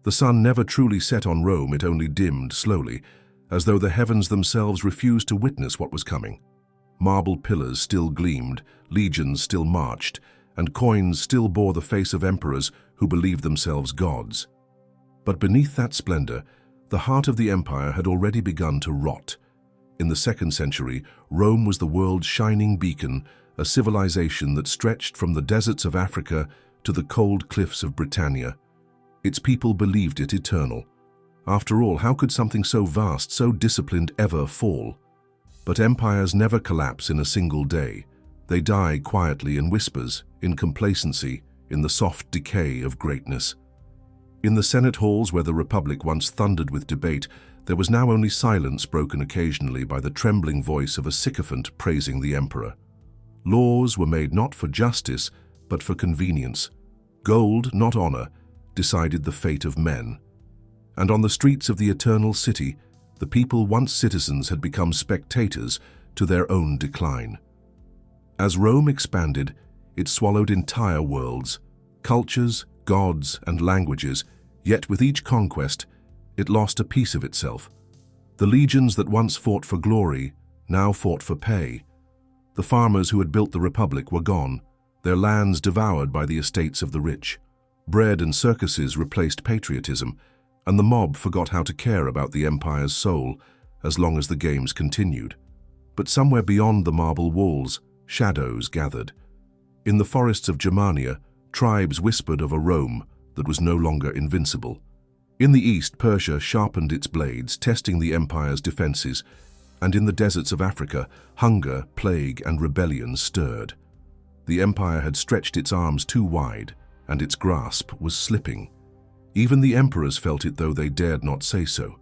The sun never truly set on Rome, it only dimmed slowly, as though the heavens themselves refused to witness what was coming. Marble pillars still gleamed, legions still marched, and coins still bore the face of emperors who believed themselves gods. But beneath that splendor, the heart of the empire had already begun to rot. In the 2nd century, Rome was the world's shining beacon, a civilization that stretched from the deserts of Africa to the cold cliffs of Britannia. Its people believed it eternal. After all, how could something so vast, so disciplined ever fall? But empires never collapse in a single day. They die quietly in whispers, in complacency, in the soft decay of greatness. In the Senate halls where the Republic once thundered with debate, there was now only silence broken occasionally by the trembling voice of a sycophant praising the emperor. Laws were made not for justice, but for convenience. Gold, not honor, decided the fate of men. And on the streets of the eternal city, the people once citizens had become spectators to their own decline. As Rome expanded, it swallowed entire worlds, cultures, gods, and languages, yet with each conquest, it lost a piece of itself. The legions that once fought for glory now fought for pay. The farmers who had built the Republic were gone, their lands devoured by the estates of the rich. Bread and circuses replaced patriotism, and the mob forgot how to care about the empire's soul as long as the games continued. But somewhere beyond the marble walls, shadows gathered. In the forests of Germania, tribes whispered of a Rome that was no longer invincible. In the east, Persia sharpened its blades, testing the empire's defenses, and in the deserts of Africa, hunger, plague, and rebellion stirred. The empire had stretched its arms too wide, and its grasp was slipping. Even the emperors felt it, though they dared not say so.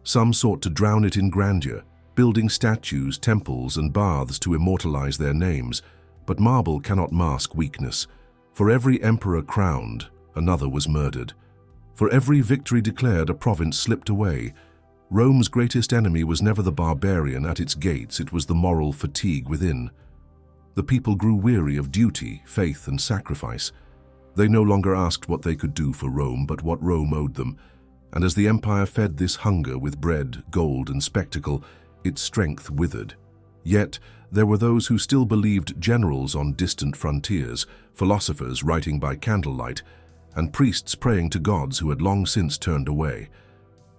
Some sought to drown it in grandeur, building statues, temples, and baths to immortalize their names, but marble cannot mask weakness. For every emperor crowned, another was murdered. For every victory declared, a province slipped away. Rome's greatest enemy was never the barbarian at its gates, it was the moral fatigue within. The people grew weary of duty, faith, and sacrifice. They no longer asked what they could do for Rome, but what Rome owed them. And as the empire fed this hunger with bread, gold, and spectacle, its strength withered. Yet, there were those who still believed, generals on distant frontiers, philosophers writing by candlelight, and priests praying to gods who had long since turned away.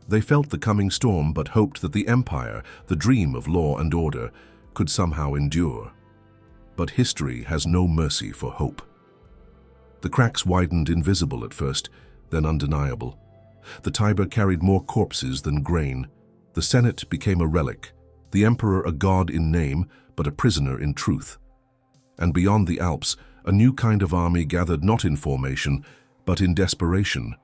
They felt the coming storm, but hoped that the empire, the dream of law and order, could somehow endure. But history has no mercy for hope. The cracks widened, invisible at first, then undeniable. The Tiber carried more corpses than grain. The Senate became a relic, the emperor a god in name, but a prisoner in truth. And beyond the Alps, a new kind of army gathered not in formation, but in desperation.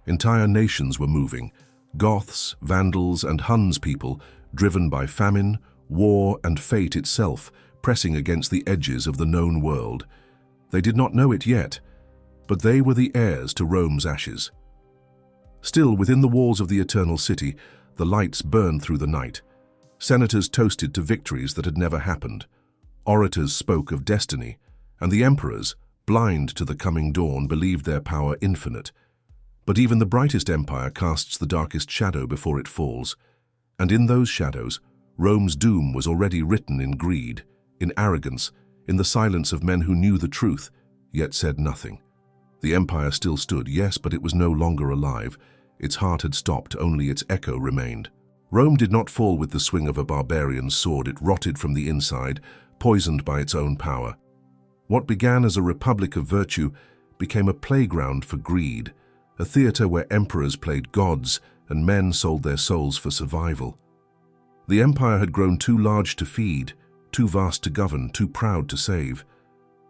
Entire nations were moving, Goths, Vandals, and Huns people, driven by famine, war, and fate itself, pressing against the edges of the known world. They did not know it yet, but they were the heirs to Rome's ashes. Still, within the walls of the eternal city, the lights burned through the night. Senators toasted to victories that had never happened. Orators spoke of destiny, and the emperors, blind to the coming dawn, believed their power infinite. But even the brightest empire casts the darkest shadow before it falls, and in those shadows, Rome's doom was already written in greed, in arrogance, in the silence of men who knew the truth, yet said nothing. The empire still stood, yes, but it was no longer alive. Its heart had stopped, only its echo remained. Rome did not fall with the swing of a barbarian's sword, it rotted from the inside, poisoned by its own power. What began as a republic of virtue became a playground for greed, a theater where emperors played gods and men sold their souls for survival. The empire had grown too large to feed, too vast to govern, too proud to save.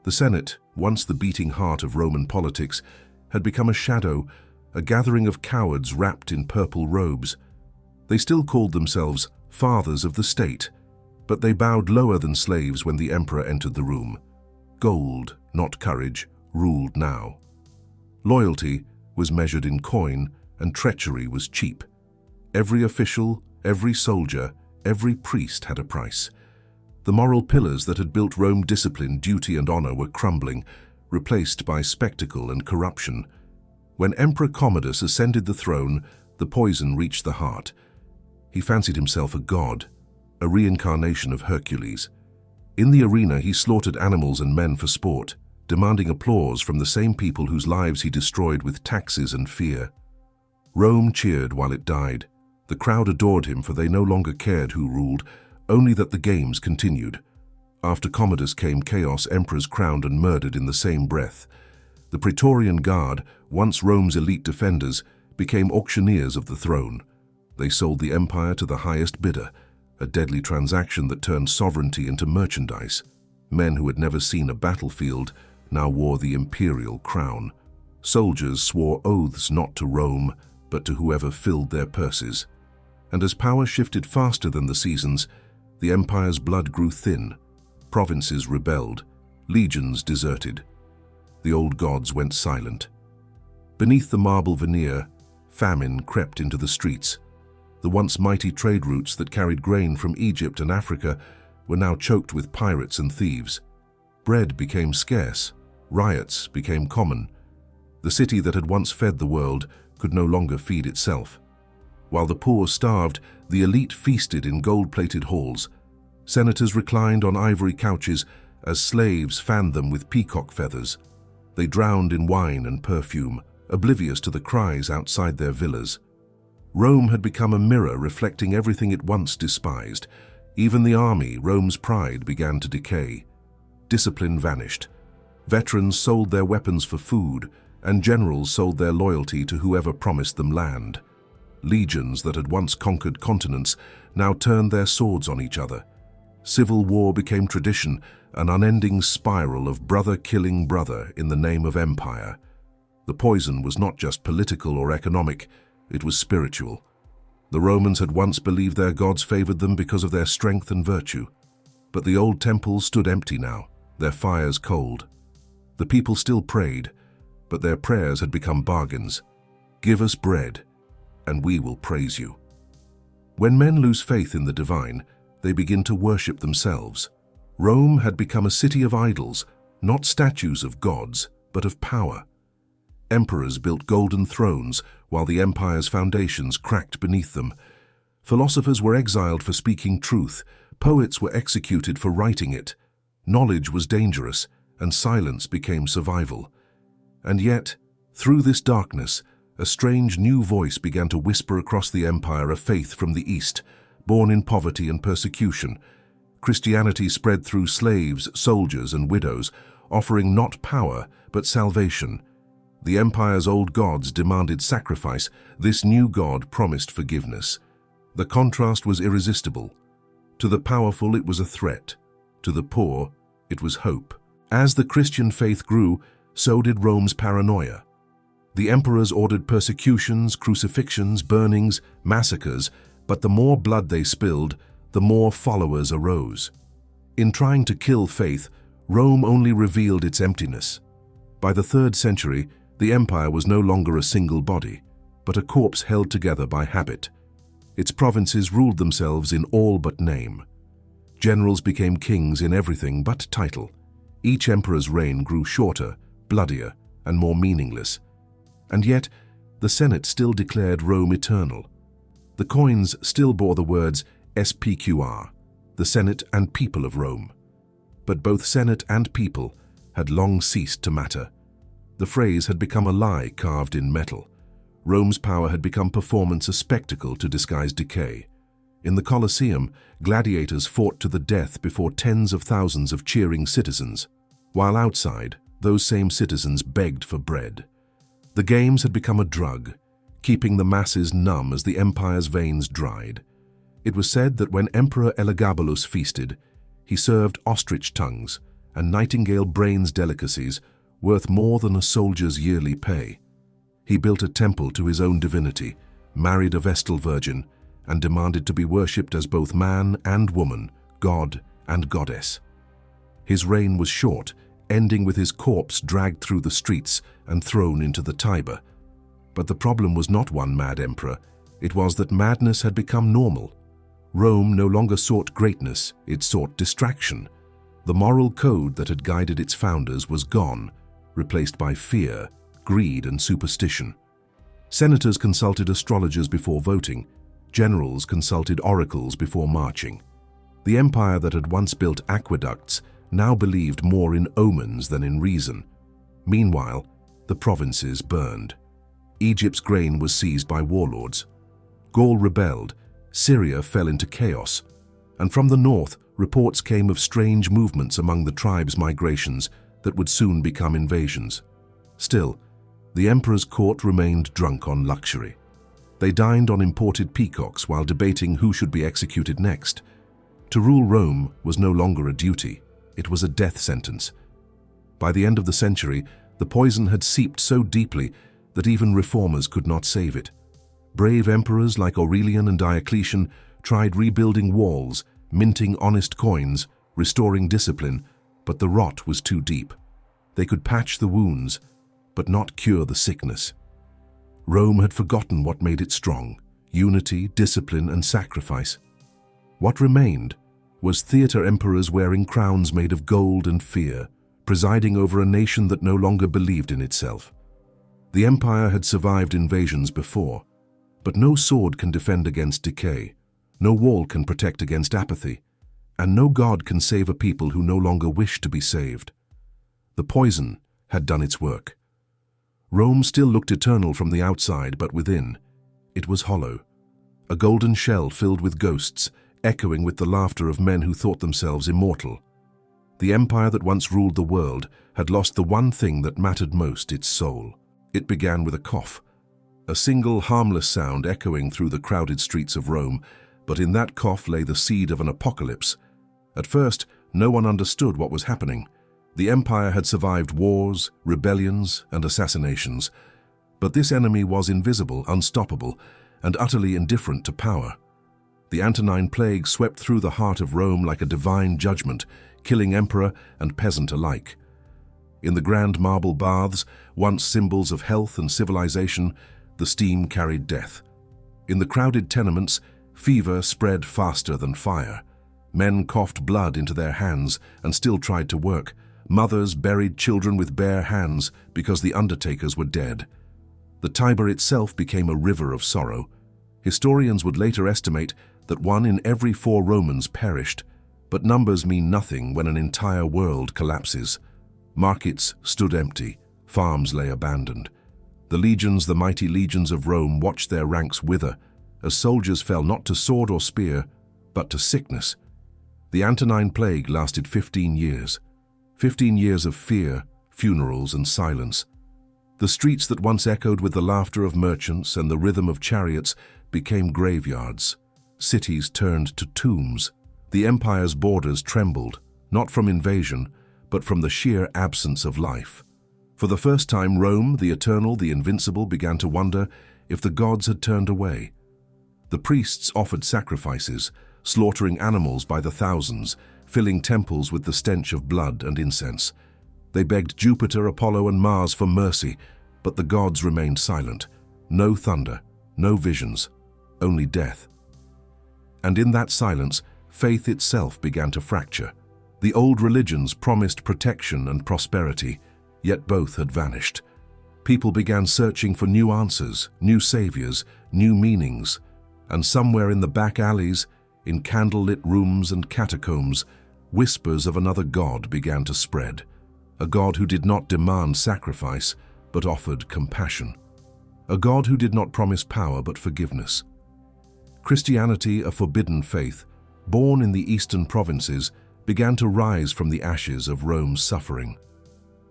The Senate, once the beating heart of Roman politics, had become a shadow, a gathering of cowards wrapped in purple robes. They still called themselves fathers of the state, but they bowed lower than slaves when the emperor entered the room. Gold, not courage, ruled now. Loyalty was measured in coin, and treachery was cheap. Every official, every soldier, every priest had a price. The moral pillars that had built Rome, discipline, duty, and honor, were crumbling, replaced by spectacle and corruption. When Emperor Commodus ascended the throne, the poison reached the heart. He fancied himself a god, a reincarnation of Hercules. In the arena, he slaughtered animals and men for sport, demanding applause from the same people whose lives he destroyed with taxes and fear. Rome cheered while it died. The crowd adored him, for they no longer cared who ruled, only that the games continued. After Commodus came chaos, emperors crowned and murdered in the same breath. The Praetorian Guard, once Rome's elite defenders, became auctioneers of the throne. They sold the empire to the highest bidder, a deadly transaction that turned sovereignty into merchandise. Men who had never seen a battlefield now wore the imperial crown. Soldiers swore oaths not to Rome, but to whoever filled their purses. And as power shifted faster than the seasons, the empire's blood grew thin. Provinces rebelled, legions deserted. The old gods went silent. Beneath the marble veneer, famine crept into the streets. The once mighty trade routes that carried grain from Egypt and Africa were now choked with pirates and thieves. Bread became scarce, riots became common. The city that had once fed the world could no longer feed itself. While the poor starved, the elite feasted in gold-plated halls. Senators reclined on ivory couches as slaves fanned them with peacock feathers. They drowned in wine and perfume, oblivious to the cries outside their villas. Rome had become a mirror reflecting everything it once despised. Even the army, Rome's pride, began to decay. Discipline vanished. Veterans sold their weapons for food, and generals sold their loyalty to whoever promised them land. Legions that had once conquered continents now turned their swords on each other. Civil war became tradition, an unending spiral of brother killing brother in the name of empire. The poison was not just political or economic, it was spiritual. The Romans had once believed their gods favored them because of their strength and virtue. But the old temples stood empty now, their fires cold. The people still prayed, but their prayers had become bargains. Give us bread, and we will praise you. When men lose faith in the divine, they begin to worship themselves. Rome had become a city of idols, not statues of gods, but of power. Emperors built golden thrones, while the empire's foundations cracked beneath them. Philosophers were exiled for speaking truth, poets were executed for writing it. Knowledge was dangerous, and silence became survival. And yet, through this darkness, a strange new voice began to whisper across the empire, a faith from the East, born in poverty and persecution. Christianity spread through slaves, soldiers, and widows, offering not power, but salvation. The empire's old gods demanded sacrifice. This new god promised forgiveness. The contrast was irresistible. To the powerful, it was a threat. To the poor, it was hope. As the Christian faith grew, so did Rome's paranoia. The emperors ordered persecutions, crucifixions, burnings, massacres, but the more blood they spilled, the more followers arose. In trying to kill faith, Rome only revealed its emptiness. By the 3rd century, the empire was no longer a single body, but a corpse held together by habit. Its provinces ruled themselves in all but name. Generals became kings in everything but title. Each emperor's reign grew shorter, bloodier, and more meaningless. And yet, the Senate still declared Rome eternal. The coins still bore the words SPQR, the Senate and people of Rome. But both Senate and people had long ceased to matter. The phrase had become a lie carved in metal. Rome's power had become performance, a spectacle to disguise decay. In the Colosseum, gladiators fought to the death before tens of thousands of cheering citizens, while outside, those same citizens begged for bread. The games had become a drug, keeping the masses numb as the empire's veins dried. It was said that when Emperor Elagabalus feasted, he served ostrich tongues and nightingale brains delicacies worth more than a soldier's yearly pay. He built a temple to his own divinity, married a Vestal virgin, and demanded to be worshipped as both man and woman, god and goddess. His reign was short, ending with his corpse dragged through the streets and thrown into the Tiber. But the problem was not one mad emperor, it was that madness had become normal. Rome no longer sought greatness, it sought distraction. The moral code that had guided its founders was gone, replaced by fear, greed and superstition. Senators consulted astrologers before voting. Generals consulted oracles before marching. The empire that had once built aqueducts now believed more in omens than in reason. Meanwhile, the provinces burned. Egypt's grain was seized by warlords. Gaul rebelled. Syria fell into chaos. And from the north, reports came of strange movements among the tribes' migrations that would soon become invasions. Still, the emperor's court remained drunk on luxury. They dined on imported peacocks while debating who should be executed next. To rule Rome was no longer a duty, it was a death sentence. By the end of the century, the poison had seeped so deeply that even reformers could not save it. Brave emperors like Aurelian and Diocletian tried rebuilding walls, minting honest coins, restoring discipline, but the rot was too deep. They could patch the wounds, but not cure the sickness. Rome had forgotten what made it strong: unity, discipline, and sacrifice. What remained was theater emperors wearing crowns made of gold and fear, presiding over a nation that no longer believed in itself. The empire had survived invasions before, but no sword can defend against decay, no wall can protect against apathy, and no god can save a people who no longer wish to be saved. The poison had done its work. Rome still looked eternal from the outside, but within, it was hollow. A golden shell filled with ghosts, echoing with the laughter of men who thought themselves immortal. The empire that once ruled the world had lost the one thing that mattered most: its soul. It began with a cough, a single harmless sound echoing through the crowded streets of Rome, but in that cough lay the seed of an apocalypse. At first, no one understood what was happening. The empire had survived wars, rebellions, and assassinations, but this enemy was invisible, unstoppable, and utterly indifferent to power. The Antonine Plague swept through the heart of Rome like a divine judgment, killing emperor and peasant alike. In the grand marble baths, once symbols of health and civilization, the steam carried death. In the crowded tenements, fever spread faster than fire. Men coughed blood into their hands and still tried to work. Mothers buried children with bare hands because the undertakers were dead. The Tiber itself became a river of sorrow. Historians would later estimate that 1 in every 4 Romans perished, but numbers mean nothing when an entire world collapses. Markets stood empty, farms lay abandoned. The legions, the mighty legions of Rome, watched their ranks wither as soldiers fell not to sword or spear, but to sickness. The Antonine Plague lasted 15 years. 15 years of fear, funerals, and silence. The streets that once echoed with the laughter of merchants and the rhythm of chariots became graveyards. Cities turned to tombs. The empire's borders trembled, not from invasion, but from the sheer absence of life. For the first time, Rome, the eternal, the invincible, began to wonder if the gods had turned away. The priests offered sacrifices, slaughtering animals by the thousands, filling temples with the stench of blood and incense. They begged Jupiter, Apollo, and Mars for mercy, but the gods remained silent. No thunder, no visions, only death. And in that silence, faith itself began to fracture. The old religions promised protection and prosperity, yet both had vanished. People began searching for new answers, new saviors, new meanings, and somewhere in the back alleys, in candlelit rooms and catacombs, whispers of another god began to spread. A god who did not demand sacrifice, but offered compassion. A god who did not promise power, but forgiveness. Christianity, a forbidden faith, born in the eastern provinces, began to rise from the ashes of Rome's suffering.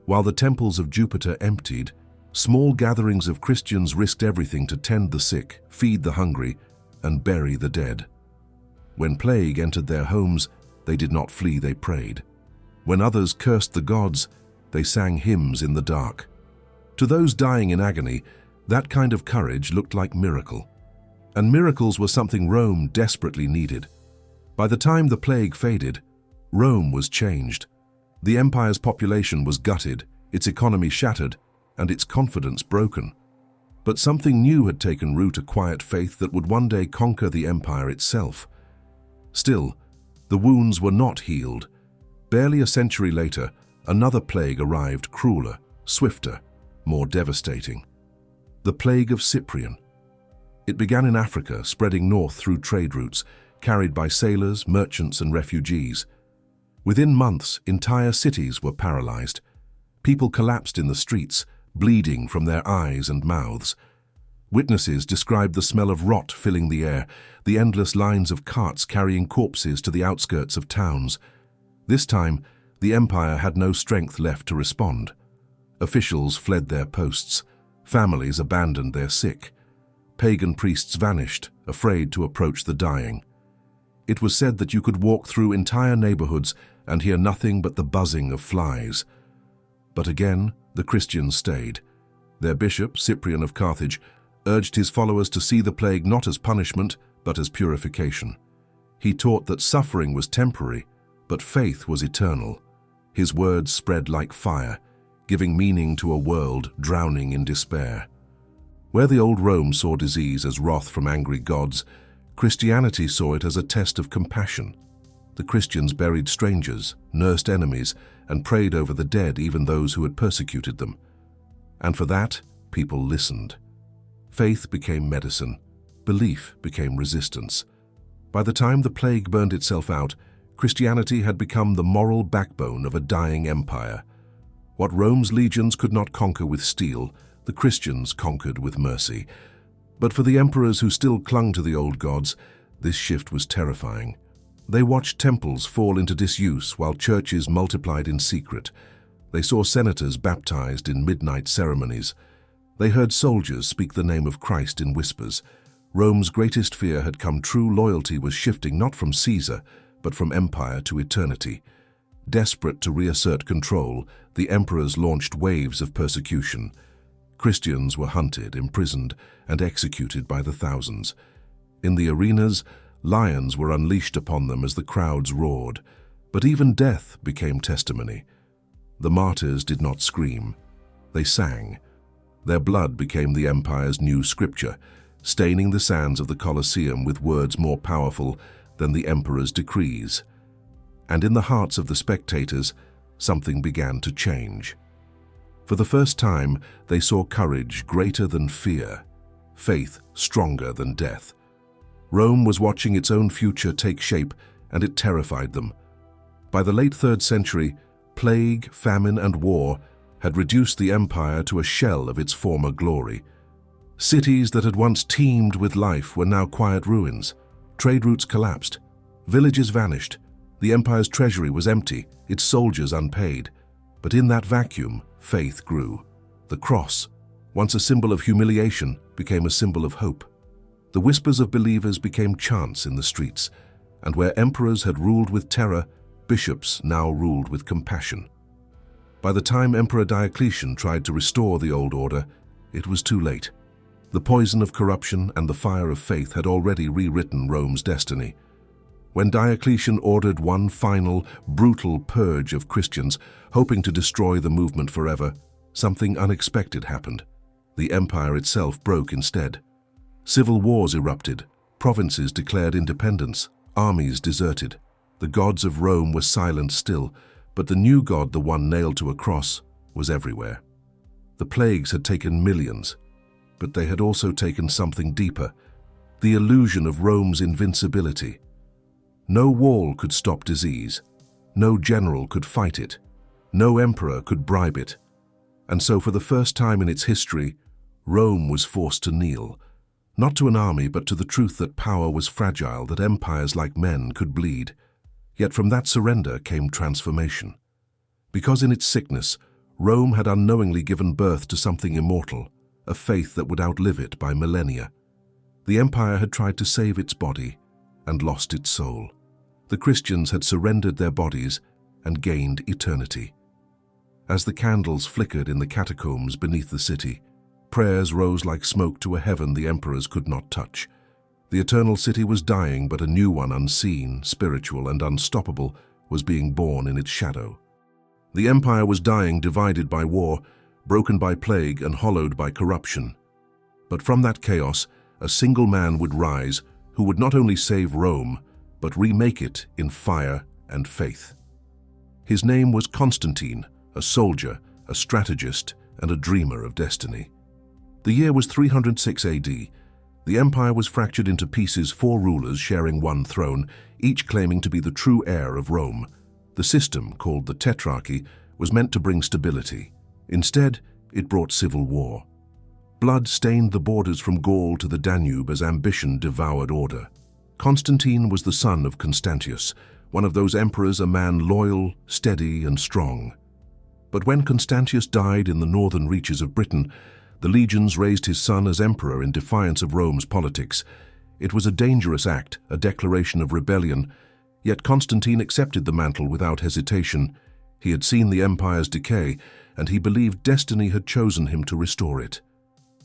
While the temples of Jupiter emptied, small gatherings of Christians risked everything to tend the sick, feed the hungry, and bury the dead. When plague entered their homes, they did not flee, they prayed. When others cursed the gods, they sang hymns in the dark. To those dying in agony, that kind of courage looked like miracle. And miracles were something Rome desperately needed. By the time the plague faded, Rome was changed. The empire's population was gutted, its economy shattered, and its confidence broken. But something new had taken root, a quiet faith that would one day conquer the empire itself. Still, the wounds were not healed. Barely a century later, another plague arrived, crueler, swifter, more devastating. The plague of Cyprian. It began in Africa, spreading north through trade routes, carried by sailors, merchants, and refugees. Within months, entire cities were paralyzed. People collapsed in the streets, bleeding from their eyes and mouths. Witnesses described the smell of rot filling the air, the endless lines of carts carrying corpses to the outskirts of towns. This time, the empire had no strength left to respond. Officials fled their posts. Families abandoned their sick. Pagan priests vanished, afraid to approach the dying. It was said that you could walk through entire neighborhoods and hear nothing but the buzzing of flies. But again, the Christians stayed. Their bishop, Cyprian of Carthage, urged his followers to see the plague not as punishment, but as purification. He taught that suffering was temporary, but faith was eternal. His words spread like fire, giving meaning to a world drowning in despair. Where the old Rome saw disease as wrath from angry gods, Christianity saw it as a test of compassion. The Christians buried strangers, nursed enemies, and prayed over the dead, even those who had persecuted them. And for that, people listened. Faith became medicine. Belief became resistance. By the time the plague burned itself out, Christianity had become the moral backbone of a dying empire. What Rome's legions could not conquer with steel, the Christians conquered with mercy. But for the emperors who still clung to the old gods, this shift was terrifying. They watched temples fall into disuse while churches multiplied in secret. They saw senators baptized in midnight ceremonies. They heard soldiers speak the name of Christ in whispers. Rome's greatest fear had come true. Loyalty was shifting not from Caesar, but from empire to eternity. Desperate to reassert control, the emperors launched waves of persecution. Christians were hunted, imprisoned, and executed by the thousands. In the arenas, lions were unleashed upon them as the crowds roared. But even death became testimony. The martyrs did not scream. They sang. Their blood became the empire's new scripture, staining the sands of the Colosseum with words more powerful than the emperor's decrees. And in the hearts of the spectators, something began to change. For the first time, they saw courage greater than fear, faith stronger than death. Rome was watching its own future take shape, and it terrified them. By the late 3rd century, plague, famine, and war had reduced the empire to a shell of its former glory. Cities that had once teemed with life were now quiet ruins. Trade routes collapsed. Villages vanished. The empire's treasury was empty, its soldiers unpaid. But in that vacuum, faith grew. The cross, once a symbol of humiliation, became a symbol of hope. The whispers of believers became chants in the streets, and where emperors had ruled with terror, bishops now ruled with compassion. By the time Emperor Diocletian tried to restore the old order, it was too late. The poison of corruption and the fire of faith had already rewritten Rome's destiny. When Diocletian ordered one final, brutal purge of Christians, hoping to destroy the movement forever, something unexpected happened. The empire itself broke instead. Civil wars erupted, provinces declared independence, armies deserted. The gods of Rome were silent still, but the new god, the one nailed to a cross, was everywhere. The plagues had taken millions, but they had also taken something deeper, the illusion of Rome's invincibility. No wall could stop disease, no general could fight it, no emperor could bribe it. And so for the first time in its history, Rome was forced to kneel, not to an army but to the truth that power was fragile, that empires like men could bleed. Yet from that surrender came transformation. Because in its sickness, Rome had unknowingly given birth to something immortal, a faith that would outlive it by millennia. The empire had tried to save its body and lost its soul. The Christians had surrendered their bodies and gained eternity. As the candles flickered in the catacombs beneath the city, prayers rose like smoke to a heaven the emperors could not touch. The eternal city was dying, but a new one, unseen, spiritual, and unstoppable, was being born in its shadow. The empire was dying, divided by war, broken by plague, and hollowed by corruption. But from that chaos, a single man would rise who would not only save Rome, but remake it in fire and faith. His name was Constantine, a soldier, a strategist, and a dreamer of destiny. The year was 306 AD. The empire was fractured into pieces, 4 rulers sharing one throne, each claiming to be the true heir of Rome. The system, called the tetrarchy, was meant to bring stability. Instead, it brought civil war. Blood stained the borders from Gaul to the Danube as ambition devoured order. Constantine was the son of Constantius, one of those emperors, a man loyal, steady, and strong. But when Constantius died in the northern reaches of Britain, the legions raised his son as emperor in defiance of Rome's politics. It was a dangerous act, a declaration of rebellion, yet Constantine accepted the mantle without hesitation. He had seen the empire's decay, and he believed destiny had chosen him to restore it.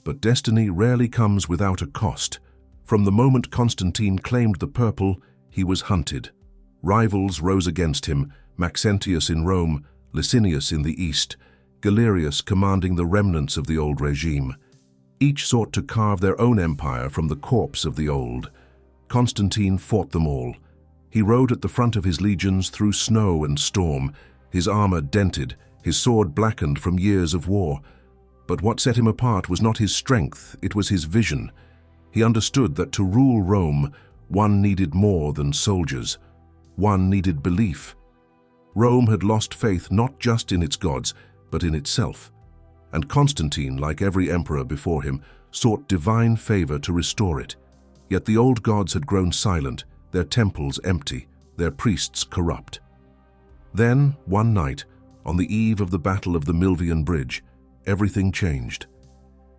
But destiny rarely comes without a cost. From the moment Constantine claimed the purple, he was hunted. Rivals rose against him, Maxentius in Rome, Licinius in the east, Galerius commanding the remnants of the old regime. Each sought to carve their own empire from the corpse of the old. Constantine fought them all. He rode at the front of his legions through snow and storm, his armor dented, his sword blackened from years of war. But what set him apart was not his strength, it was his vision. He understood that to rule Rome, one needed more than soldiers. One needed belief. Rome had lost faith not just in its gods, but in itself. And Constantine, like every emperor before him, sought divine favor to restore it. Yet the old gods had grown silent, their temples empty, their priests corrupt. Then, one night, on the eve of the Battle of the Milvian Bridge, everything changed.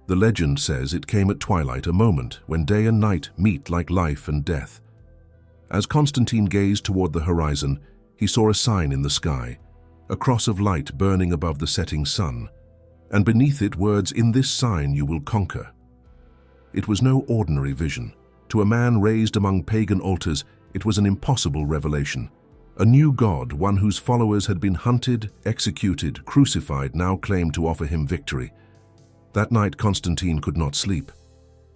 The legend says it came at twilight, a moment when day and night meet like life and death. As Constantine gazed toward the horizon, he saw a sign in the sky, a cross of light burning above the setting sun, and beneath it words, "In this sign you will conquer." It was no ordinary vision. To a man raised among pagan altars, it was an impossible revelation. A new god, one whose followers had been hunted, executed, crucified, now claimed to offer him victory. That night Constantine could not sleep.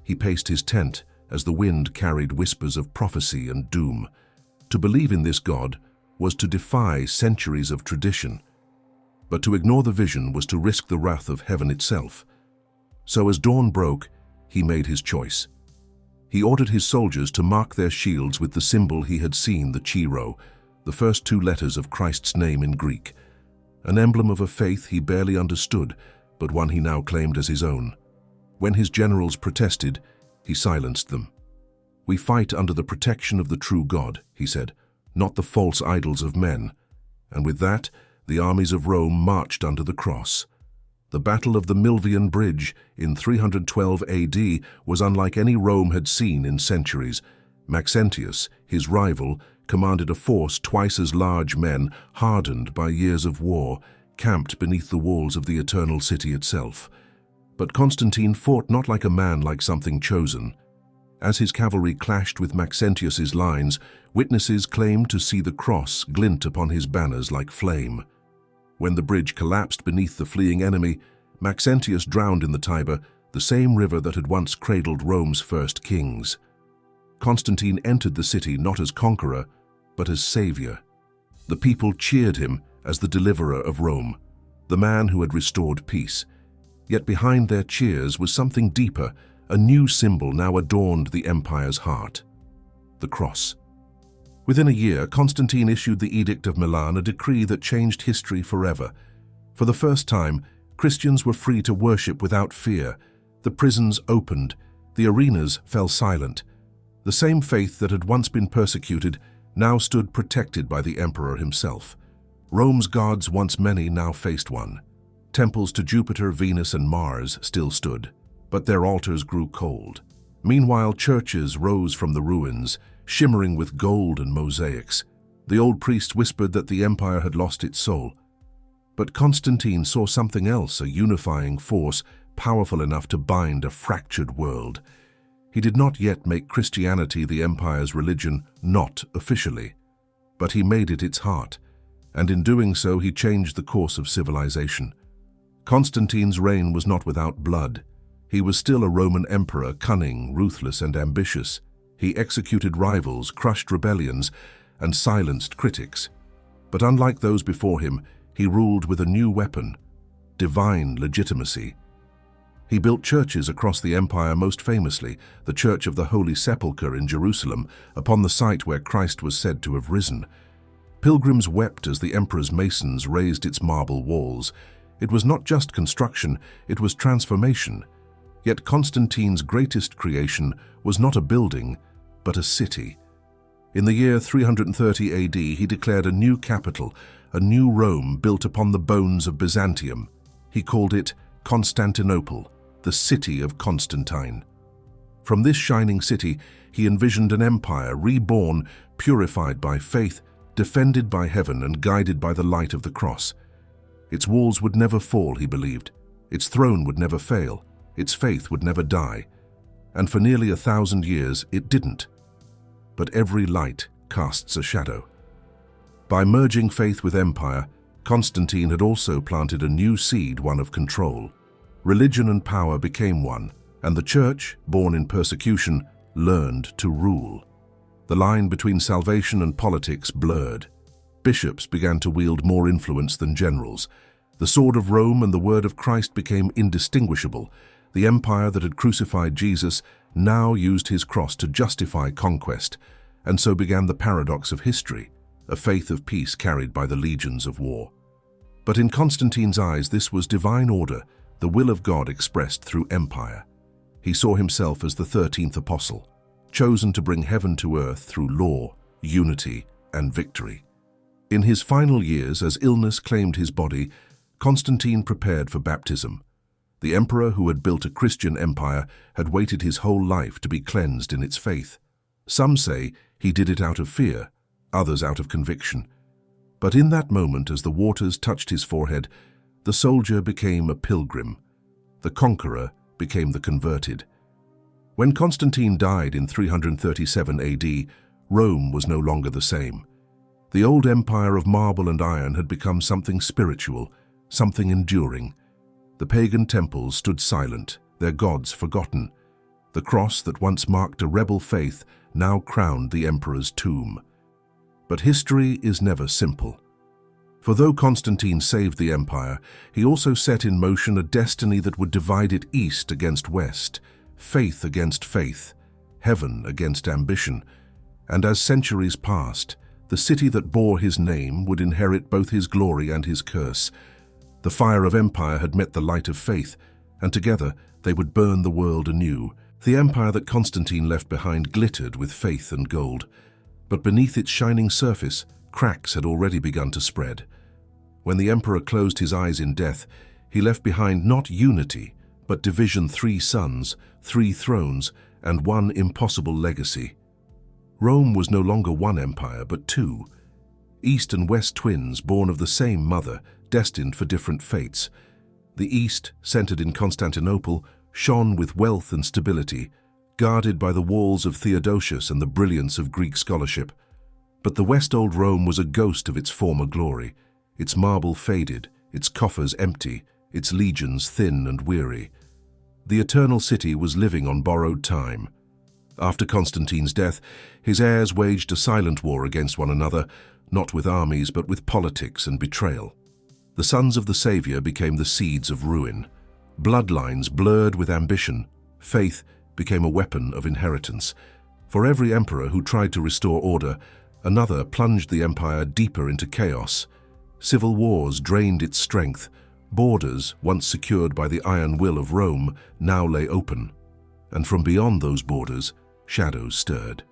He paced his tent as the wind carried whispers of prophecy and doom. To believe in this god was to defy centuries of tradition. But to ignore the vision was to risk the wrath of heaven itself. So as dawn broke, he made his choice. He ordered his soldiers to mark their shields with the symbol he had seen, the Chi, the first 2 letters of Christ's name in Greek, an emblem of a faith he barely understood, but one he now claimed as his own. When his generals protested, he silenced them. "We fight under the protection of the true God," he said, "not the false idols of men." And with that, the armies of Rome marched under the cross. The Battle of the Milvian Bridge in 312 AD was unlike any Rome had seen in centuries. Maxentius, his rival, commanded a force twice as large, men hardened by years of war, camped beneath the walls of the eternal city itself. But Constantine fought not like a man, like something chosen. As his cavalry clashed with Maxentius's lines, witnesses claimed to see the cross glint upon his banners like flame. When the bridge collapsed beneath the fleeing enemy, Maxentius drowned in the Tiber, the same river that had once cradled Rome's first kings. Constantine entered the city not as conqueror, but as savior. The people cheered him as the deliverer of Rome, the man who had restored peace. Yet behind their cheers was something deeper. A new symbol now adorned the empire's heart: the cross. Within a year, Constantine issued the Edict of Milan, a decree that changed history forever. For the first time, Christians were free to worship without fear. The prisons opened, the arenas fell silent. The same faith that had once been persecuted now stood protected by the emperor himself. Rome's gods, once many, now faced one. Temples to Jupiter, Venus, and Mars still stood, but their altars grew cold. Meanwhile, churches rose from the ruins, shimmering with gold and mosaics. The old priests whispered that the empire had lost its soul. But Constantine saw something else, a unifying force powerful enough to bind a fractured world. He did not yet make Christianity the empire's religion, not officially, but he made it its heart, and in doing so he changed the course of civilization. Constantine's reign was not without blood. He was still a Roman emperor, cunning, ruthless, and ambitious. He executed rivals, crushed rebellions, and silenced critics. But unlike those before him, he ruled with a new weapon: divine legitimacy. He built churches across the empire, most famously the Church of the Holy Sepulchre in Jerusalem, upon the site where Christ was said to have risen. Pilgrims wept as the emperor's masons raised its marble walls. It was not just construction, it was transformation. Yet Constantine's greatest creation was not a building, but a city. In the year 330 AD, he declared a new capital, a new Rome built upon the bones of Byzantium. He called it Constantinople, the city of Constantine. From this shining city, he envisioned an empire reborn, purified by faith, defended by heaven and guided by the light of the cross. Its walls would never fall, he believed. Its throne would never fail. Its faith would never die. And for nearly 1,000 years, it didn't. But every light casts a shadow. By merging faith with empire, Constantine had also planted a new seed, one of control. Religion and power became one, and the church, born in persecution, learned to rule. The line between salvation and politics blurred. Bishops began to wield more influence than generals. The sword of Rome and the word of Christ became indistinguishable. The empire that had crucified Jesus now used his cross to justify conquest, and so began the paradox of history, a faith of peace carried by the legions of war. But in Constantine's eyes, this was divine order, the will of God expressed through empire. He saw himself as the 13th apostle, chosen to bring heaven to earth through law, unity, and victory. In his final years, as illness claimed his body, Constantine prepared for baptism. The emperor who had built a Christian empire had waited his whole life to be cleansed in its faith. Some say he did it out of fear, others out of conviction. But in that moment, as the waters touched his forehead, the soldier became a pilgrim. The conqueror became the converted. When Constantine died in 337 AD, Rome was no longer the same. The old empire of marble and iron had become something spiritual, something enduring. The pagan temples stood silent, their gods forgotten. The cross that once marked a rebel faith now crowned the emperor's tomb. But history is never simple. For though Constantine saved the empire, he also set in motion a destiny that would divide it east against west, faith against faith, heaven against ambition. And as centuries passed, the city that bore his name would inherit both his glory and his curse. The fire of empire had met the light of faith, and together they would burn the world anew. The empire that Constantine left behind glittered with faith and gold, but beneath its shining surface, cracks had already begun to spread. When the emperor closed his eyes in death, he left behind not unity, but division, 3 sons, 3 thrones, and one impossible legacy. Rome was no longer one empire, but 2. East and West twins, born of the same mother, destined for different fates. The East, centered in Constantinople, shone with wealth and stability, guarded by the walls of Theodosius and the brilliance of Greek scholarship. But the West, old Rome, was a ghost of its former glory. Its marble faded, its coffers empty, its legions thin and weary. The eternal city was living on borrowed time. After Constantine's death, his heirs waged a silent war against one another, not with armies but with politics and betrayal. The sons of the Savior became the seeds of ruin. Bloodlines blurred with ambition. Faith became a weapon of inheritance. For every emperor who tried to restore order, another plunged the empire deeper into chaos. Civil wars drained its strength. Borders, once secured by the iron will of Rome, now lay open. And from beyond those borders, shadows stirred.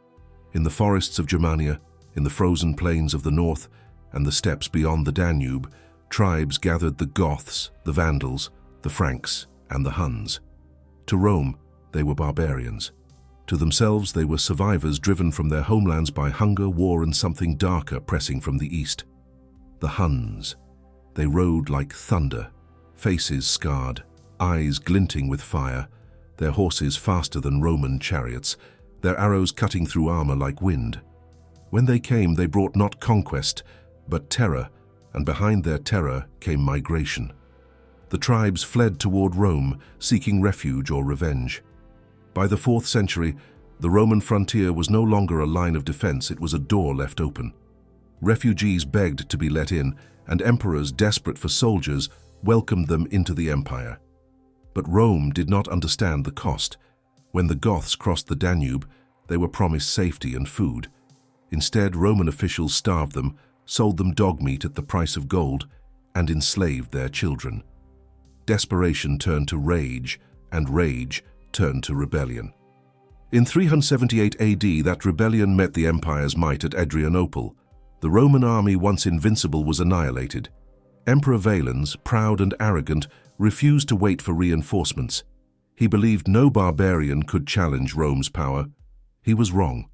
In the forests of Germania, in the frozen plains of the north, and the steppes beyond the Danube, tribes gathered: the Goths, the Vandals, the Franks, and the Huns. To Rome, they were barbarians. To themselves, they were survivors driven from their homelands by hunger, war, and something darker pressing from the east. The Huns. They rode like thunder, faces scarred, eyes glinting with fire, their horses faster than Roman chariots, their arrows cutting through armor like wind. When they came, they brought not conquest, but terror, and behind their terror came migration. The tribes fled toward Rome, seeking refuge or revenge. By the 4th century, the Roman frontier was no longer a line of defense, it was a door left open. Refugees begged to be let in, and emperors, desperate for soldiers, welcomed them into the empire. But Rome did not understand the cost. When the Goths crossed the Danube, they were promised safety and food. Instead, Roman officials starved them, sold them dog meat at the price of gold, and enslaved their children. Desperation turned to rage, and rage turned to rebellion. In 378 AD, that rebellion met the empire's might at Adrianople. The Roman army, once invincible, was annihilated. Emperor Valens, proud and arrogant, refused to wait for reinforcements. He believed no barbarian could challenge Rome's power. He was wrong.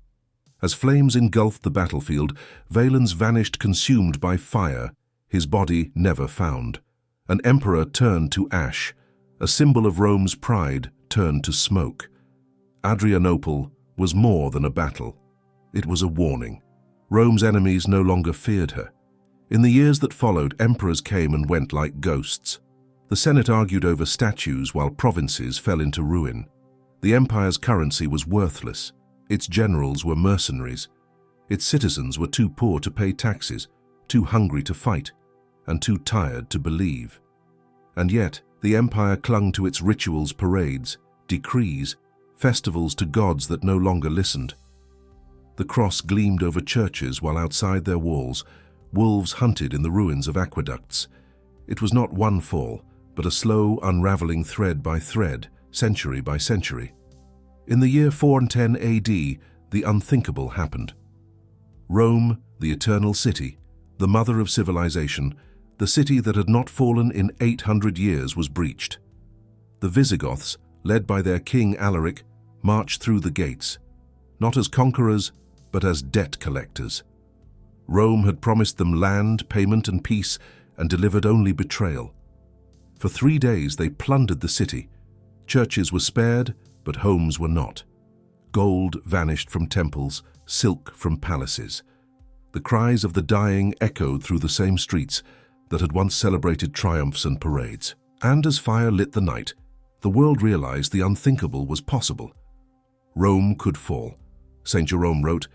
As flames engulfed the battlefield, Valens vanished, consumed by fire, his body never found. An emperor turned to ash. A symbol of Rome's pride turned to smoke. Adrianople was more than a battle. It was a warning. Rome's enemies no longer feared her. In the years that followed, emperors came and went like ghosts. The Senate argued over statues while provinces fell into ruin. The empire's currency was worthless. Its generals were mercenaries. Its citizens were too poor to pay taxes, too hungry to fight, and too tired to believe. And yet, the empire clung to its rituals, parades, decrees, festivals to gods that no longer listened. The cross gleamed over churches while outside their walls, wolves hunted in the ruins of aqueducts. It was not one fall, but a slow unraveling thread by thread, century by century. In the year 410 AD, the unthinkable happened. Rome, the eternal city, the mother of civilization, the city that had not fallen in 800 years, was breached. The Visigoths, led by their king Alaric, marched through the gates, not as conquerors, but as debt collectors. Rome had promised them land, payment, and peace, and delivered only betrayal. For 3 days they plundered the city. Churches were spared, but homes were not. Gold vanished from temples, silk from palaces. The cries of the dying echoed through the same streets that had once celebrated triumphs and parades. And as fire lit the night, the world realized the unthinkable was possible. Rome could fall. St. Jerome wrote,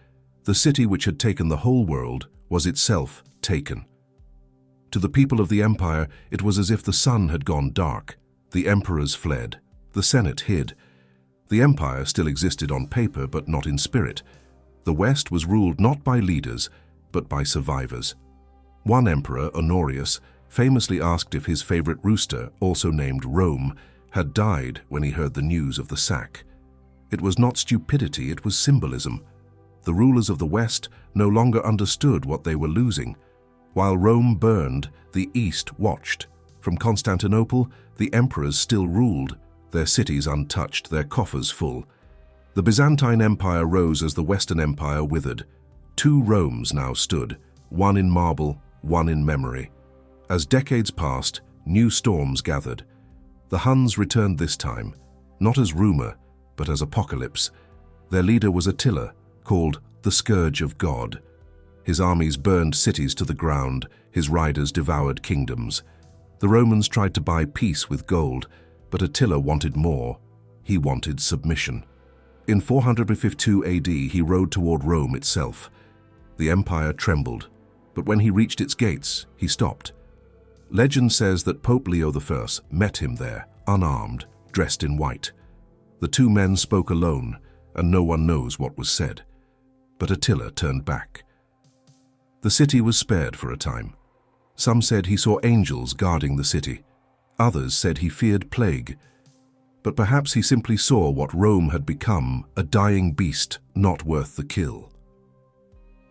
"The city which had taken the whole world was itself taken." To the people of the empire, it was as if the sun had gone dark. The emperors fled. The Senate hid. The empire still existed on paper, but not in spirit. The West was ruled not by leaders, but by survivors. One emperor, Honorius, famously asked if his favorite rooster, also named Rome, had died when he heard the news of the sack. It was not stupidity, it was symbolism. The rulers of the West no longer understood what they were losing. While Rome burned, the East watched. From Constantinople, the emperors still ruled, their cities untouched, their coffers full. The Byzantine Empire rose as the Western Empire withered. 2 Romes now stood, one in marble, one in memory. As decades passed, new storms gathered. The Huns returned this time, not as rumor, but as apocalypse. Their leader was Attila, called the Scourge of God. His armies burned cities to the ground, his riders devoured kingdoms. The Romans tried to buy peace with gold, but Attila wanted more. He wanted submission. In 452 AD, he rode toward Rome itself. The empire trembled, but when he reached its gates, he stopped. Legend says that Pope Leo I met him there, unarmed, dressed in white. The 2 men spoke alone, and no one knows what was said. But Attila turned back. The city was spared for a time. Some said he saw angels guarding the city. Others said he feared plague. But perhaps he simply saw what Rome had become, a dying beast not worth the kill.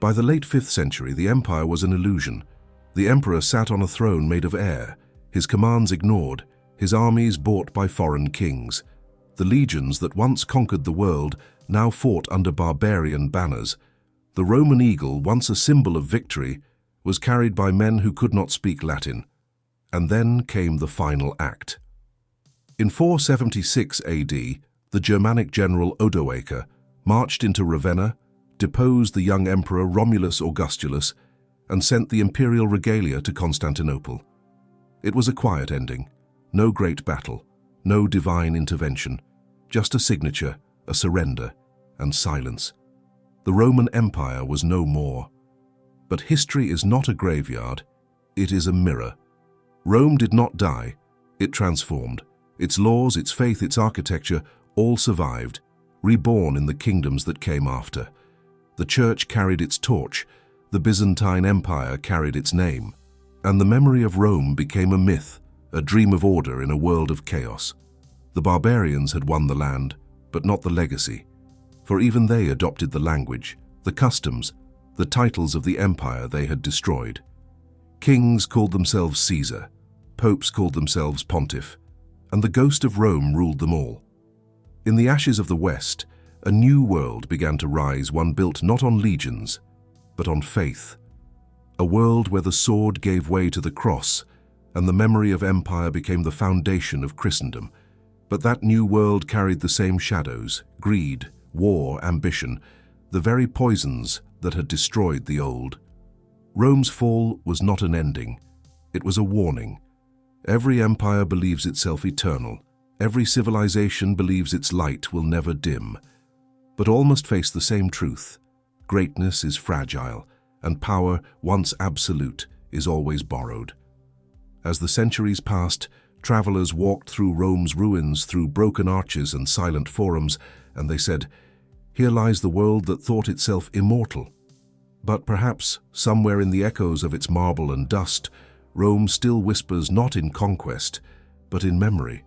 By the late 5th century, the empire was an illusion. The emperor sat on a throne made of air, his commands ignored, his armies bought by foreign kings. The legions that once conquered the world now fought under barbarian banners. The Roman eagle, once a symbol of victory, was carried by men who could not speak Latin. And then came the final act. In 476 AD, the Germanic general Odoacer marched into Ravenna, deposed the young emperor Romulus Augustulus, and sent the imperial regalia to Constantinople. It was a quiet ending, no great battle, no divine intervention, just a signature, a surrender, and silence. The Roman Empire was no more. But history is not a graveyard, it is a mirror. Rome did not die, it transformed. Its laws, its faith, its architecture, all survived, reborn in the kingdoms that came after. The Church carried its torch, the Byzantine Empire carried its name, and the memory of Rome became a myth, a dream of order in a world of chaos. The barbarians had won the land, but not the legacy, for even they adopted the language, the customs, the titles of the empire they had destroyed. Kings called themselves Caesar, popes called themselves pontiff, and the ghost of Rome ruled them all. In the ashes of the West, a new world began to rise, one built not on legions, but on faith. A world where the sword gave way to the cross, and the memory of empire became the foundation of Christendom. But that new world carried the same shadows: greed, war, ambition, the very poisons that had destroyed the old. Rome's fall was not an ending, it was a warning. Every empire believes itself eternal. Every civilization believes its light will never dim. But all must face the same truth. Greatness is fragile, and power, once absolute, is always borrowed. As the centuries passed, travelers walked through Rome's ruins, through broken arches and silent forums, and they said, "Here lies the world that thought itself immortal." But perhaps, somewhere in the echoes of its marble and dust, Rome still whispers not in conquest, but in memory.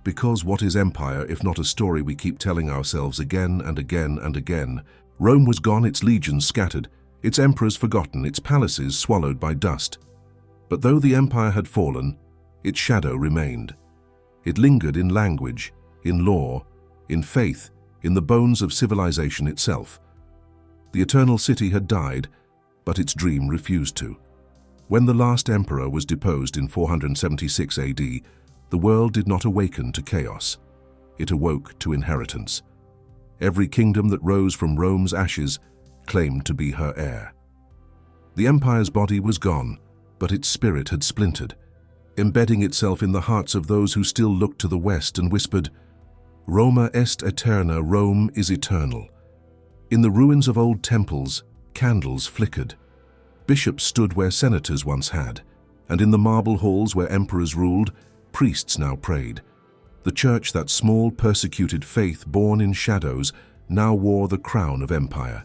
Because what is empire if not a story we keep telling ourselves again and again and again? Rome was gone, its legions scattered, its emperors forgotten, its palaces swallowed by dust. But though the empire had fallen, its shadow remained. It lingered in language, in law, in faith, in the bones of civilization itself. The eternal city had died, but its dream refused to. When the last emperor was deposed in 476 AD, the world did not awaken to chaos. It awoke to inheritance. Every kingdom that rose from Rome's ashes claimed to be her heir. The empire's body was gone, but its spirit had splintered, embedding itself in the hearts of those who still looked to the west and whispered, "Roma est aeterna, Rome is eternal." In the ruins of old temples, candles flickered. Bishops stood where senators once had, and in the marble halls where emperors ruled, priests now prayed. The church, that small, persecuted faith born in shadows, now wore the crown of empire.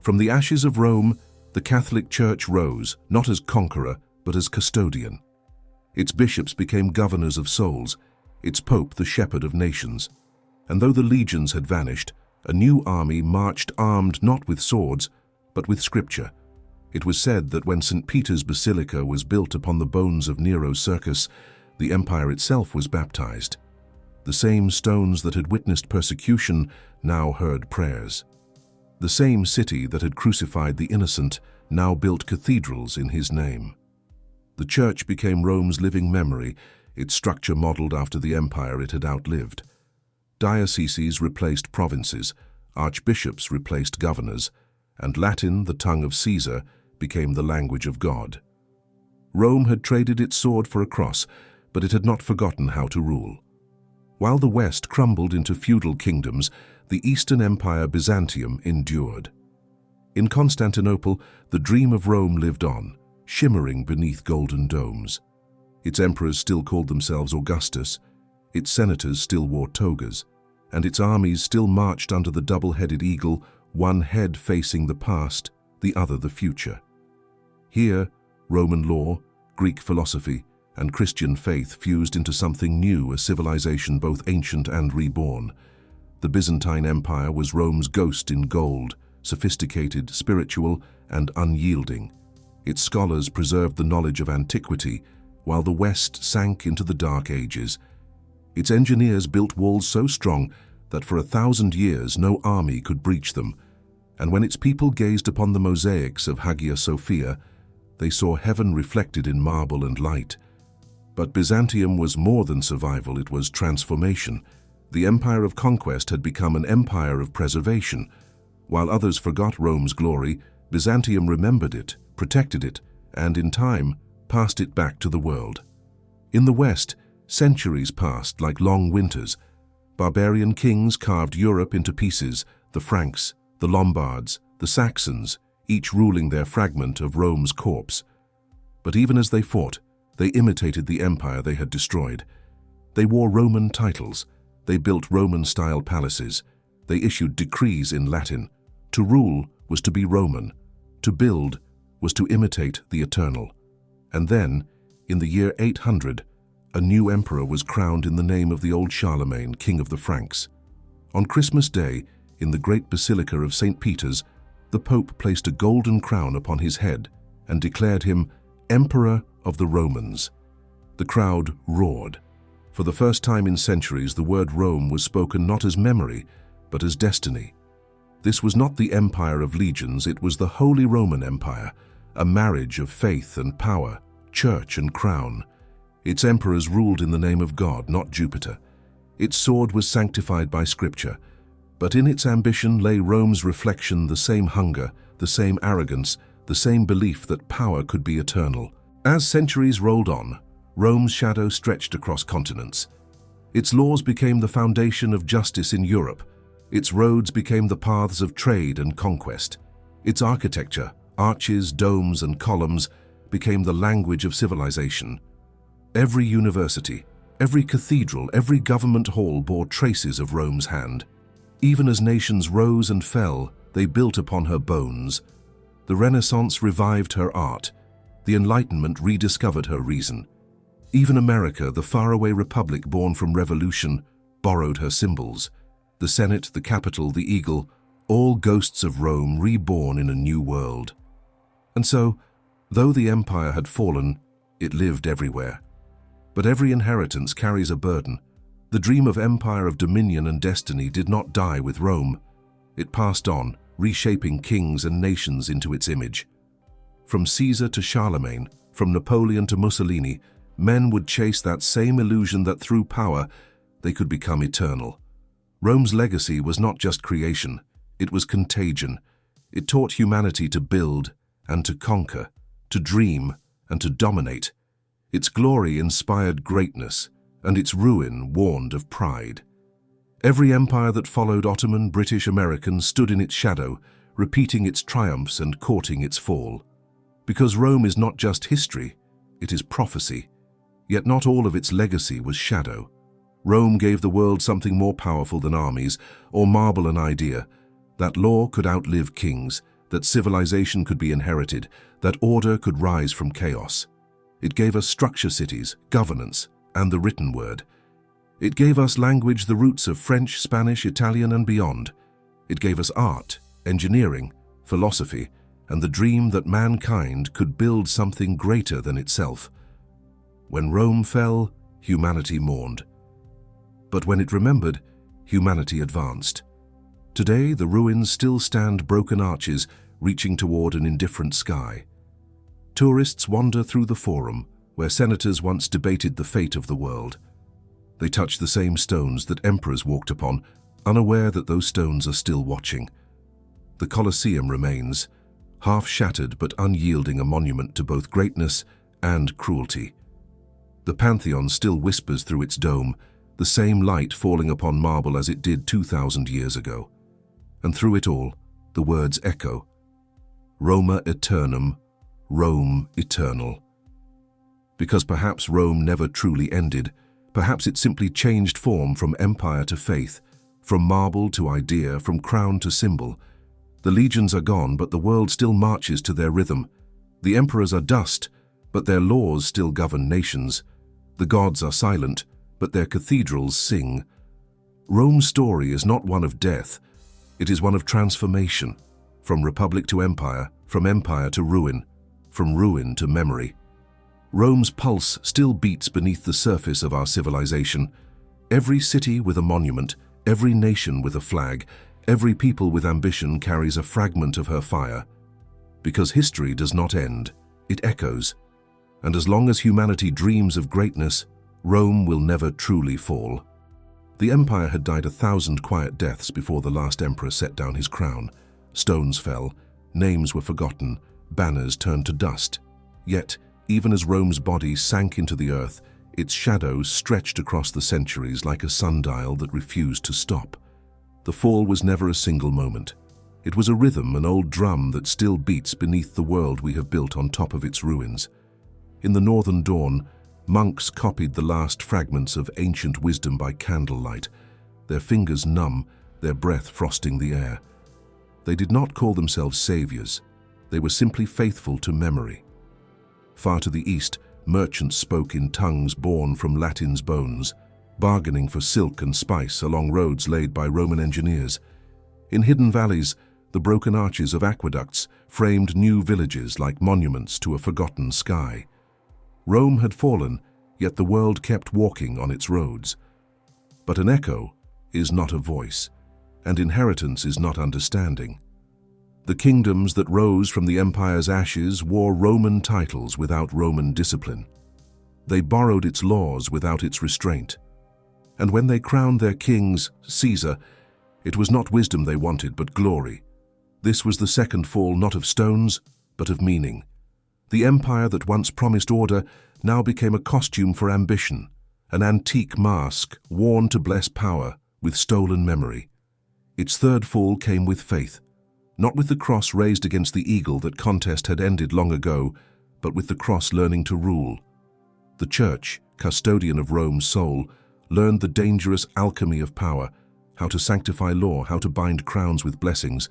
From the ashes of Rome, the Catholic Church rose, not as conqueror, but as custodian. Its bishops became governors of souls, its pope the shepherd of nations. And though the legions had vanished, a new army marched armed not with swords, but with scripture. It was said that when St. Peter's Basilica was built upon the bones of Nero's circus, the empire itself was baptized. The same stones that had witnessed persecution now heard prayers. The same city that had crucified the innocent now built cathedrals in his name. The church became Rome's living memory, its structure modeled after the empire it had outlived. Dioceses replaced provinces, archbishops replaced governors, and Latin, the tongue of Caesar, became the language of God. Rome had traded its sword for a cross, but it had not forgotten how to rule. While the West crumbled into feudal kingdoms, the Eastern Empire Byzantium endured. In Constantinople, the dream of Rome lived on, shimmering beneath golden domes. Its emperors still called themselves Augustus, its senators still wore togas, and its armies still marched under the double-headed eagle, one head facing the past, the other the future. Here, Roman law, Greek philosophy, and Christian faith fused into something new, a civilization both ancient and reborn. The Byzantine Empire was Rome's ghost in gold, sophisticated, spiritual, and unyielding. Its scholars preserved the knowledge of antiquity, while the West sank into the Dark Ages. Its engineers built walls so strong that for 1,000 years no army could breach them, and when its people gazed upon the mosaics of Hagia Sophia, they saw heaven reflected in marble and light. But Byzantium was more than survival, it was transformation. The empire of conquest had become an empire of preservation. While others forgot Rome's glory, Byzantium remembered it, protected it, and in time, passed it back to the world. In the West, centuries passed like long winters. Barbarian kings carved Europe into pieces, the Franks, the Lombards, the Saxons, each ruling their fragment of Rome's corpse. But even as they fought, They imitated the empire they had destroyed. They wore Roman titles. They built Roman-style palaces. They issued decrees in Latin. To rule was to be Roman. To build was to imitate the eternal. And then, in the year 800, a new emperor was crowned in the name of the old Charlemagne, king of the Franks. On Christmas Day, in the great basilica of St. Peter's, the Pope placed a golden crown upon his head and declared him Emperor of the Romans. The crowd roared. For the first time in centuries, the word Rome was spoken not as memory, but as destiny. This was not the empire of legions, it was the Holy Roman Empire, a marriage of faith and power, church and crown. Its emperors ruled in the name of God, not Jupiter. Its sword was sanctified by Scripture, but in its ambition lay Rome's reflection, the same hunger, the same arrogance, the same belief that power could be eternal. As centuries rolled on, Rome's shadow stretched across continents. Its laws became the foundation of justice in Europe. Its roads became the paths of trade and conquest. Its architecture, arches, domes, and columns, became the language of civilization. Every university, every cathedral, every government hall bore traces of Rome's hand. Even as nations rose and fell, they built upon her bones. The Renaissance revived her art. The Enlightenment rediscovered her reason. Even America, the faraway republic born from revolution, borrowed her symbols. The Senate, the Capitol, the Eagle, all ghosts of Rome reborn in a new world. And so, though the empire had fallen, it lived everywhere. But every inheritance carries a burden. The dream of empire, of dominion and destiny did not die with Rome. It passed on, reshaping kings and nations into its image. From Caesar to Charlemagne, from Napoleon to Mussolini, men would chase that same illusion that through power they could become eternal. Rome's legacy was not just creation, it was contagion. It taught humanity to build and to conquer, to dream and to dominate. Its glory inspired greatness, and its ruin warned of pride. Every empire that followed, Ottoman, British, American, stood in its shadow, repeating its triumphs and courting its fall. Because Rome is not just history, it is prophecy. Yet not all of its legacy was shadow. Rome gave the world something more powerful than armies, or marble an idea, that law could outlive kings, that civilization could be inherited, that order could rise from chaos. It gave us structure cities, governance, and the written word. It gave us language, the roots of French, Spanish, Italian, and beyond. It gave us art, engineering, philosophy, and the dream that mankind could build something greater than itself. When Rome fell, humanity mourned. But when it remembered, humanity advanced. Today, the ruins still stand, broken arches reaching toward an indifferent sky. Tourists wander through the Forum, where senators once debated the fate of the world. They touch the same stones that emperors walked upon, unaware that those stones are still watching. The Colosseum remains, half-shattered but unyielding, a monument to both greatness and cruelty. The Pantheon still whispers through its dome, the same light falling upon marble as it did 2,000 years ago. And through it all, the words echo, Roma Aeternum, Rome eternal. Because perhaps Rome never truly ended, perhaps it simply changed form from empire to faith, from marble to idea, from crown to symbol. The legions are gone, but the world still marches to their rhythm. The emperors are dust, but their laws still govern nations. The gods are silent, but their cathedrals sing. Rome's story is not one of death, it is one of transformation, from republic to empire, from empire to ruin, from ruin to memory. Rome's pulse still beats beneath the surface of our civilization. Every city with a monument, every nation with a flag, every people with ambition carries a fragment of her fire. Because history does not end, it echoes. And as long as humanity dreams of greatness, Rome will never truly fall. The empire had died 1,000 quiet deaths before the last emperor set down his crown. Stones fell, names were forgotten, banners turned to dust. Yet, even as Rome's body sank into the earth, its shadow stretched across the centuries like a sundial that refused to stop. The fall was never a single moment. It was a rhythm, an old drum that still beats beneath the world we have built on top of its ruins. In the northern dawn, monks copied the last fragments of ancient wisdom by candlelight, their fingers numb, their breath frosting the air. They did not call themselves saviors. They were simply faithful to memory. Far to the east, merchants spoke in tongues born from Latin's bones, bargaining for silk and spice along roads laid by Roman engineers. In hidden valleys, the broken arches of aqueducts framed new villages like monuments to a forgotten sky. Rome had fallen, yet the world kept walking on its roads. But an echo is not a voice, and inheritance is not understanding. The kingdoms that rose from the empire's ashes wore Roman titles without Roman discipline. They borrowed its laws without its restraint. And when they crowned their kings, Caesar, it was not wisdom they wanted, but glory. This was the second fall not of stones, but of meaning. The empire that once promised order now became a costume for ambition, an antique mask worn to bless power with stolen memory. Its third fall came with faith, not with the cross raised against the eagle that contest had ended long ago, but with the cross learning to rule. The church, custodian of Rome's soul, learned the dangerous alchemy of power, how to sanctify law, how to bind crowns with blessings,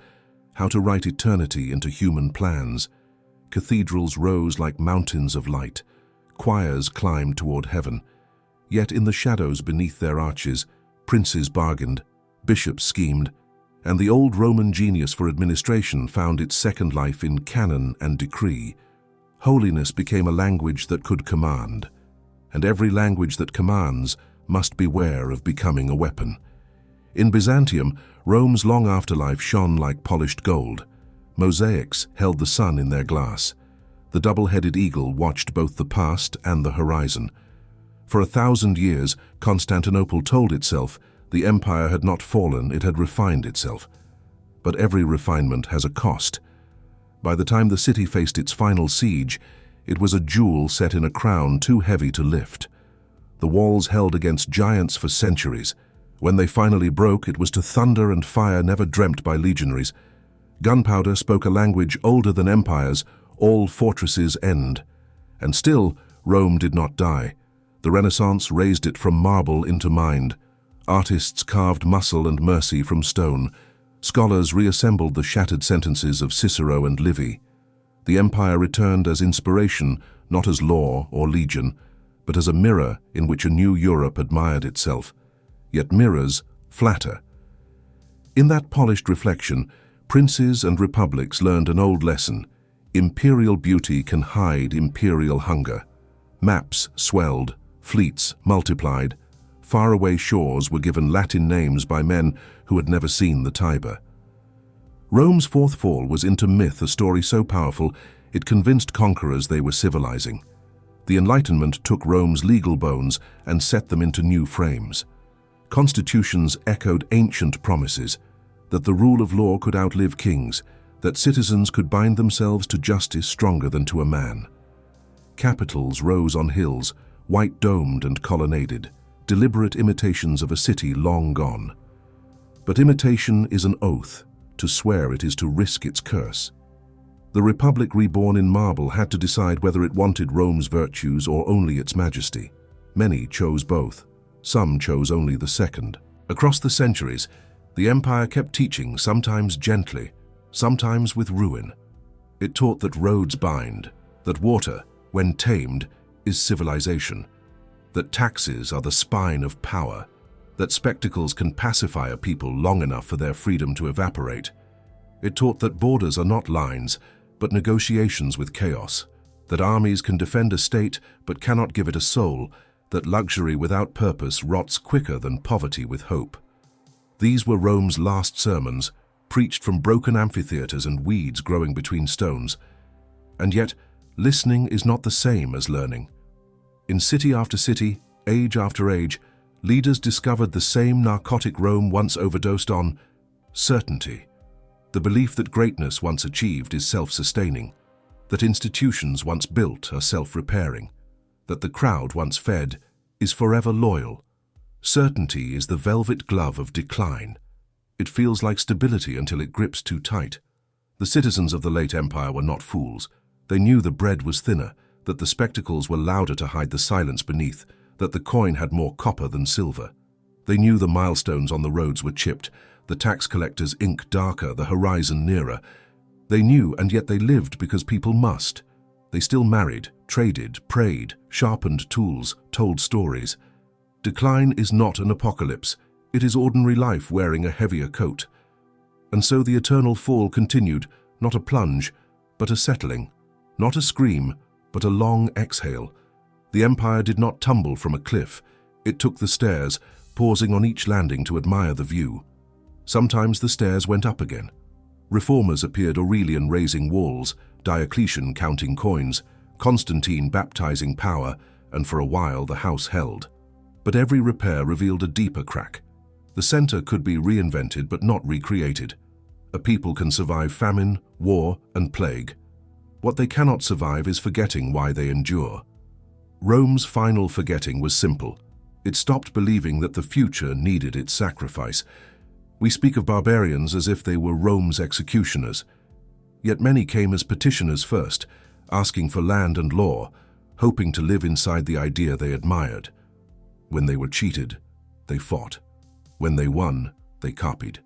how to write eternity into human plans. Cathedrals rose like mountains of light. Choirs climbed toward heaven. Yet in the shadows beneath their arches, princes bargained, bishops schemed, and the old Roman genius for administration found its second life in canon and decree. Holiness became a language that could command, and every language that commands must beware of becoming a weapon. In Byzantium, Rome's long afterlife shone like polished gold. Mosaics held the sun in their glass. The double-headed eagle watched both the past and the horizon. For 1,000 years, Constantinople told itself the empire had not fallen, it had refined itself. But every refinement has a cost. By the time the city faced its final siege, it was a jewel set in a crown too heavy to lift. The walls held against giants for centuries. When they finally broke, it was to thunder and fire never dreamt by legionaries. Gunpowder spoke a language older than empires, all fortresses end. And still, Rome did not die. The Renaissance raised it from marble into mind. Artists carved muscle and mercy from stone. Scholars reassembled the shattered sentences of Cicero and Livy. The empire returned as inspiration, not as law or legion, but as a mirror in which a new Europe admired itself. Yet mirrors flatter. In that polished reflection, princes and republics learned an old lesson. Imperial beauty can hide imperial hunger. Maps swelled, fleets multiplied. Faraway shores were given Latin names by men who had never seen the Tiber. Rome's fourth fall was into myth, a story so powerful it convinced conquerors they were civilizing. The Enlightenment took Rome's legal bones and set them into new frames. Constitutions echoed ancient promises, that the rule of law could outlive kings, that citizens could bind themselves to justice stronger than to a man. Capitals rose on hills, white-domed and colonnaded, deliberate imitations of a city long gone. But imitation is an oath. To swear it is to risk its curse. The Republic reborn in marble had to decide whether it wanted Rome's virtues or only its majesty. Many chose both. Some chose only the second. Across the centuries, the empire kept teaching, sometimes gently, sometimes with ruin. It taught that roads bind, that water, when tamed, is civilization, that taxes are the spine of power, that spectacles can pacify a people long enough for their freedom to evaporate. It taught that borders are not lines, but negotiations with chaos, that armies can defend a state but cannot give it a soul, that luxury without purpose rots quicker than poverty with hope. These were Rome's last sermons, preached from broken amphitheaters and weeds growing between stones. And yet, listening is not the same as learning. In city after city, age after age, leaders discovered the same narcotic Rome once overdosed on: certainty. The belief that greatness once achieved is self-sustaining, that institutions once built are self-repairing, that the crowd once fed is forever loyal. Certainty is the velvet glove of decline. It feels like stability until it grips too tight. The citizens of the late empire were not fools. They knew the bread was thinner, that the spectacles were louder to hide the silence beneath, that the coin had more copper than silver. They knew the milestones on the roads were chipped, the tax collector's ink darker, the horizon nearer. They knew, and yet they lived because people must. They still married, traded, prayed, sharpened tools, told stories. Decline is not an apocalypse. It is ordinary life wearing a heavier coat. And so the eternal fall continued, not a plunge, but a settling. Not a scream, but a long exhale. The empire did not tumble from a cliff. It took the stairs, pausing on each landing to admire the view. Sometimes the stairs went up again. Reformers appeared, Aurelian raising walls, Diocletian counting coins, Constantine baptizing power, and for a while the house held. But every repair revealed a deeper crack. The center could be reinvented but not recreated. A people can survive famine, war, and plague. What they cannot survive is forgetting why they endure. Rome's final forgetting was simple. It stopped believing that the future needed its sacrifice. We speak of barbarians as if they were Rome's executioners. Yet many came as petitioners first, asking for land and law, hoping to live inside the idea they admired. When they were cheated, they fought. When they won, they copied.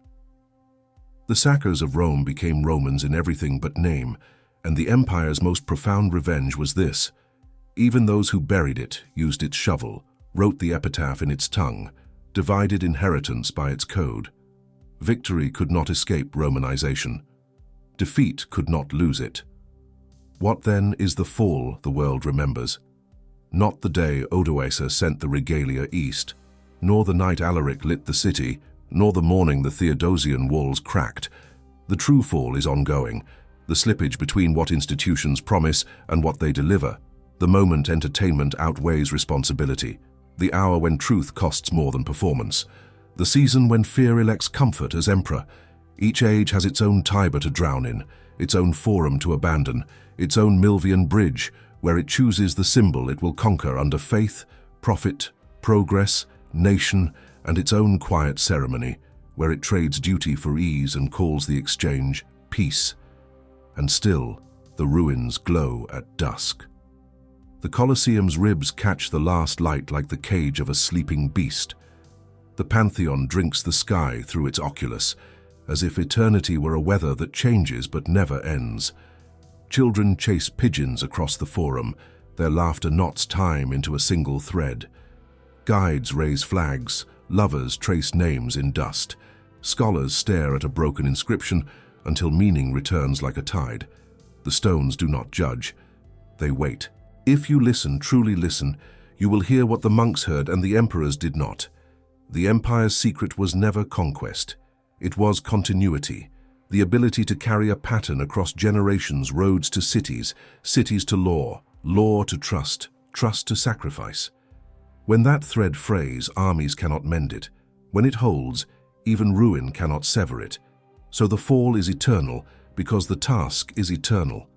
The sackers of Rome became Romans in everything but name, and the empire's most profound revenge was this. Even those who buried it used its shovel, wrote the epitaph in its tongue, divided inheritance by its code. Victory could not escape Romanization. Defeat could not lose it. What then is the fall the world remembers? Not the day Odoacer sent the regalia east, nor the night Alaric lit the city, nor the morning the Theodosian walls cracked. The true fall is ongoing, the slippage between what institutions promise and what they deliver, the moment entertainment outweighs responsibility, the hour when truth costs more than performance, the season when fear elects comfort as emperor. Each age has its own Tiber to drown in, its own forum to abandon, its own Milvian bridge, where it chooses the symbol it will conquer under faith, profit, progress, nation, and its own quiet ceremony, where it trades duty for ease and calls the exchange peace. And still, the ruins glow at dusk. The Colosseum's ribs catch the last light like the cage of a sleeping beast. The Pantheon drinks the sky through its oculus, as if eternity were a weather that changes but never ends. Children chase pigeons across the forum, their laughter knots time into a single thread. Guides raise flags, lovers trace names in dust. Scholars stare at a broken inscription until meaning returns like a tide. The stones do not judge, they wait. If you listen, truly listen, you will hear what the monks heard and the emperors did not. The empire's secret was never conquest. It was continuity, the ability to carry a pattern across generations, roads to cities, cities to law, law to trust, trust to sacrifice. When that thread frays, armies cannot mend it. When it holds, even ruin cannot sever it. So the fall is eternal because the task is eternal.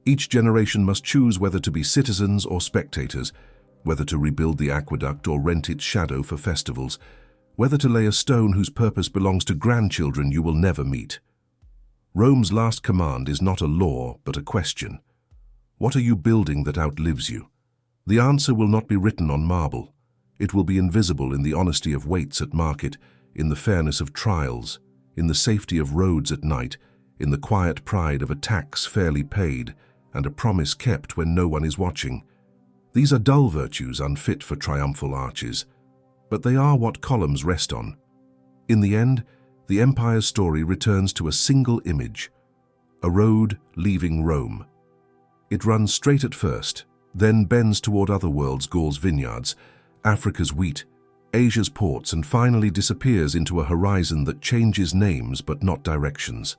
Each generation must choose whether to be citizens or spectators, whether to rebuild the aqueduct or rent its shadow for festivals, whether to lay a stone whose purpose belongs to grandchildren you will never meet. Rome's last command is not a law, but a question. What are you building that outlives you? The answer will not be written on marble. It will be invisible in the honesty of waits at market, in the fairness of trials, in the safety of roads at night, in the quiet pride of a tax fairly paid and a promise kept when no one is watching. These are dull virtues unfit for triumphal arches, but they are what columns rest on. In the end, the empire's story returns to a single image, a road leaving Rome. It runs straight at first, then bends toward other worlds, Gaul's vineyards, Africa's wheat, Asia's ports, and finally disappears into a horizon that changes names but not directions.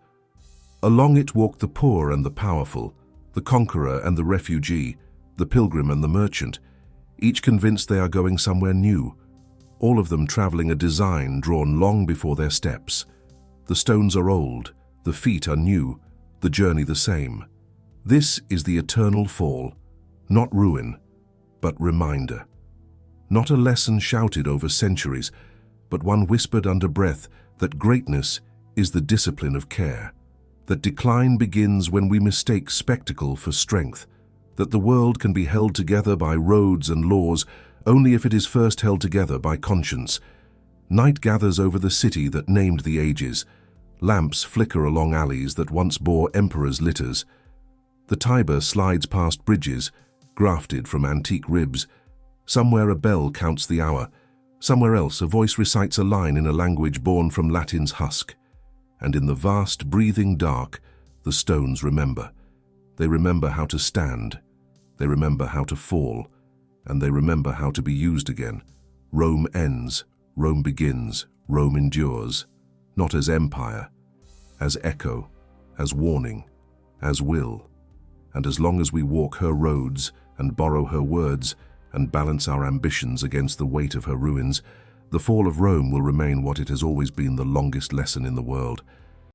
Along it walk the poor and the powerful, the conqueror and the refugee, the pilgrim and the merchant, each convinced they are going somewhere new, all of them traveling a design drawn long before their steps. The stones are old, the feet are new, the journey the same. This is the eternal fall, not ruin, but reminder. Not a lesson shouted over centuries, but one whispered under breath that greatness is the discipline of care, that decline begins when we mistake spectacle for strength, that the world can be held together by roads and laws only if it is first held together by conscience. Night gathers over the city that named the ages. Lamps flicker along alleys that once bore emperors' litters. The Tiber slides past bridges, grafted from antique ribs. Somewhere a bell counts the hour. Somewhere else a voice recites a line in a language born from Latin's husk. And in the vast, breathing dark, the stones remember. They remember how to stand. They remember how to fall. And they remember how to be used again. Rome ends. Rome begins. Rome endures. Not as empire, as echo, as warning, as will. And as long as we walk her roads and borrow her words and balance our ambitions against the weight of her ruins, the fall of Rome will remain what it has always been, the longest lesson in the world.